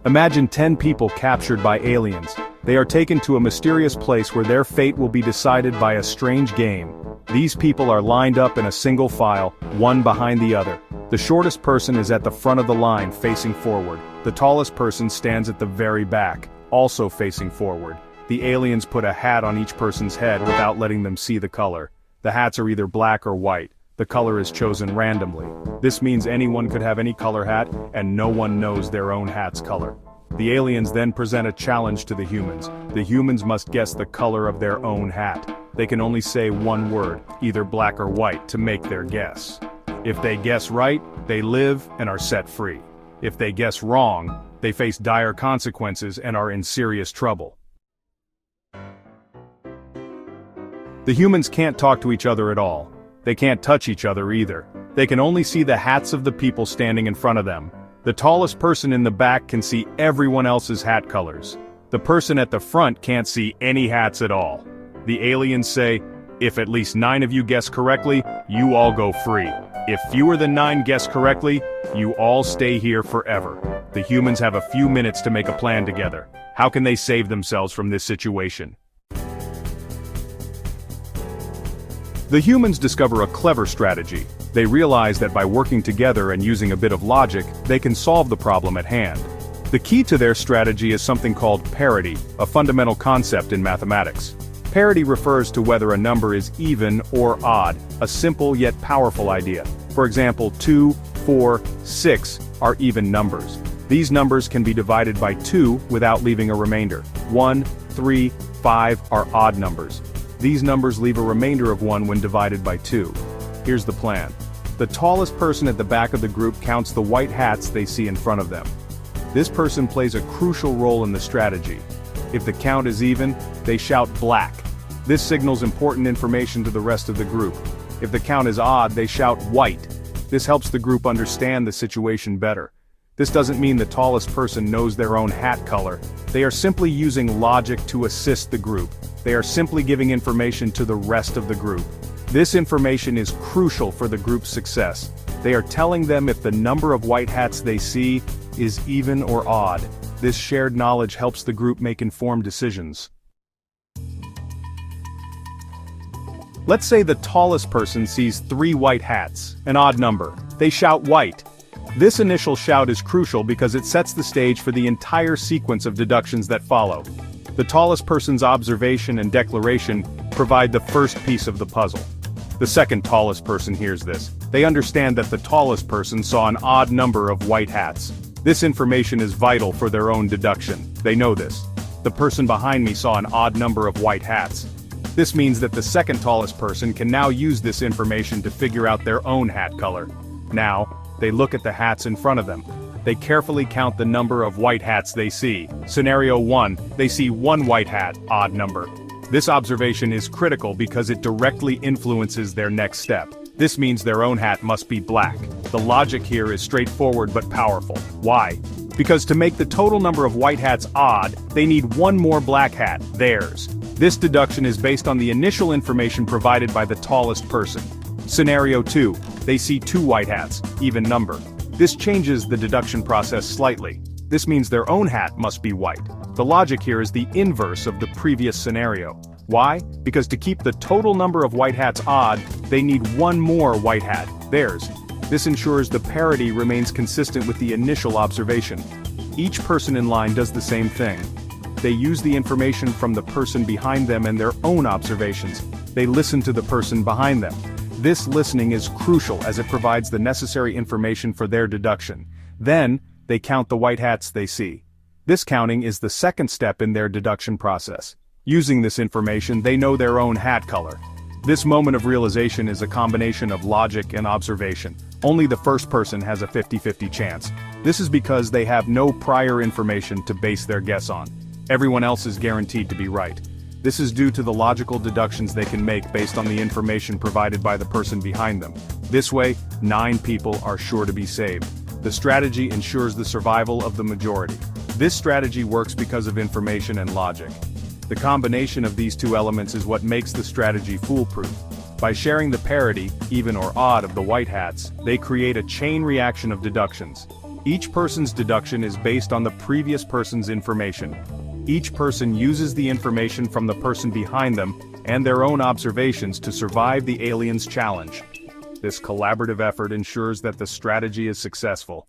Imagine 10 people captured by aliens. They are taken to a mysterious place where their fate will be decided by a strange game. These people are lined up in a single file, one behind the other. The shortest person is at the front of the line, facing forward. The tallest person stands at the very back, also facing forward. The aliens put a hat on each person's head without letting them see the color. The hats are either black or white. The color is chosen randomly. This means anyone could have any color hat, and no one knows their own hat's color. The aliens then present a challenge to the humans. The humans must guess the color of their own hat. They can only say one word, either black or white, to make their guess. If they guess right, they live and are set free. If they guess wrong, they face dire consequences and are in serious trouble. The humans can't talk to each other at all. They can't touch each other either. They can only see the hats of the people standing in front of them. The tallest person in the back can see everyone else's hat colors. The person at the front can't see any hats at all. The aliens say, if at least 9 of you guess correctly, you all go free. If fewer than 9 guess correctly, you all stay here forever. The humans have a few minutes to make a plan together. How can they save themselves from this situation? The humans discover a clever strategy. They realize that by working together and using a bit of logic, they can solve the problem at hand. The key to their strategy is something called parity, a fundamental concept in mathematics. Parity refers to whether a number is even or odd, a simple yet powerful idea. For example, 2, 4, 6 are even numbers. These numbers can be divided by 2 without leaving a remainder. 1, 3, 5 are odd numbers. These numbers leave a remainder of 1 when divided by 2. Here's the plan. The tallest person at the back of the group counts the white hats they see in front of them. This person plays a crucial role in the strategy. If the count is even, they shout black. This signals important information to the rest of the group. If the count is odd, they shout white. This helps the group understand the situation better. This doesn't mean the tallest person knows their own hat color. They are simply using logic to assist the group. They are simply giving information to the rest of the group. This information is crucial for the group's success. They are telling them if the number of white hats they see is even or odd. This shared knowledge helps the group make informed decisions. Let's say the tallest person sees 3 white hats, an odd number. They shout white. This initial shout is crucial because it sets the stage for the entire sequence of deductions that follow. The tallest person's observation and declaration provide the first piece of the puzzle. The second tallest person hears this. They understand that the tallest person saw an odd number of white hats. This information is vital for their own deduction. They know this. The person behind me saw an odd number of white hats. This means that the second tallest person can now use this information to figure out their own hat color. Now, they look at the hats in front of them. They carefully count the number of white hats they see. Scenario 1, they see 1 white hat, odd number. This observation is critical because it directly influences their next step. This means their own hat must be black. The logic here is straightforward but powerful. Why? Because to make the total number of white hats odd, they need 1 more black hat, theirs. This deduction is based on the initial information provided by the tallest person. Scenario 2, they see 2 white hats, even number. This changes the deduction process slightly. This means their own hat must be white. The logic here is the inverse of the previous scenario. Why? Because to keep the total number of white hats odd, they need 1 more white hat, theirs. This ensures the parity remains consistent with the initial observation. Each person in line does the same thing. They use the information from the person behind them and their own observations. They listen to the person behind them. This listening is crucial as it provides the necessary information for their deduction. Then, they count the white hats they see. This counting is the second step in their deduction process. Using this information, they know their own hat color. This moment of realization is a combination of logic and observation. Only the first person has a 50-50 chance. This is because they have no prior information to base their guess on. Everyone else is guaranteed to be right. This is due to the logical deductions they can make based on the information provided by the person behind them. This way, 9 people are sure to be saved. The strategy ensures the survival of the majority. This strategy works because of information and logic. The combination of these 2 elements is what makes the strategy foolproof. By sharing the parity, even or odd, of the white hats, they create a chain reaction of deductions. Each person's deduction is based on the previous person's information. Each person uses the information from the person behind them and their own observations to survive the aliens' challenge. This collaborative effort ensures that the strategy is successful.